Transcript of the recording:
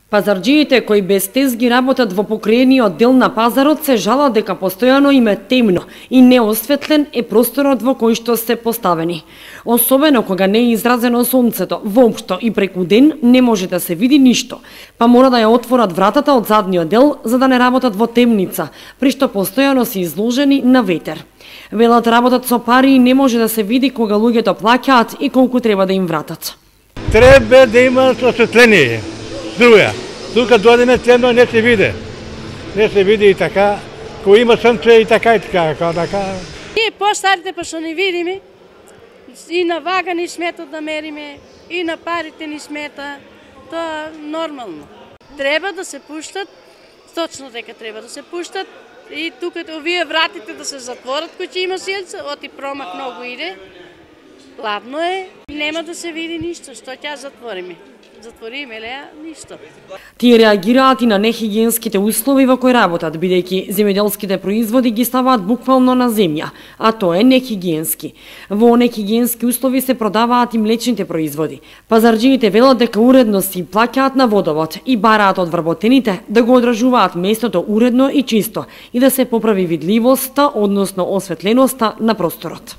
Пазарџиите кои без тезги работат во покрајниот дел на пазарот се жалат дека постојано им е темно и неосветлен е просторот во кој што се поставени. Особено кога не е изразено сонцето, воопшто и преку ден не може да се види ништо, па мора да ја отворат вратата од задниот дел за да не работат во темница, при што постојано се изложени на ветер. Велат работат со пари и не може да се види кога луѓето плаќаат и колку треба да им вратат. Треба да има осветление. Струја. Тука дојдеме темно не се види. Не се види и така. Кој има сонце и така, така. Ние по-старите па што не видиме, и на вага ни сметат да мериме, и на парите ни смета. Тоа нормално. Треба да се пуштат, точно дека треба да се пуштат, и тука овие вратите да се затворат, кој ќе има силце, оти промах многу иде. Ладно е, нема да се види ништо, што ќе затвориме. Затвориме леа, ништо. Тие реагираат и на нехигиенските услови во кои работат, бидејќи земјоделските производи ги ставаат буквално на земја, а тоа е нехигиенски. Во нехигиенски услови се продаваат и млечните производи. Пазарџиите велат дека уредно си плаќаат на водовод и бараат од вработените да го одржуваат местото уредно и чисто и да се поправи видливоста, односно осветленоста на просторот.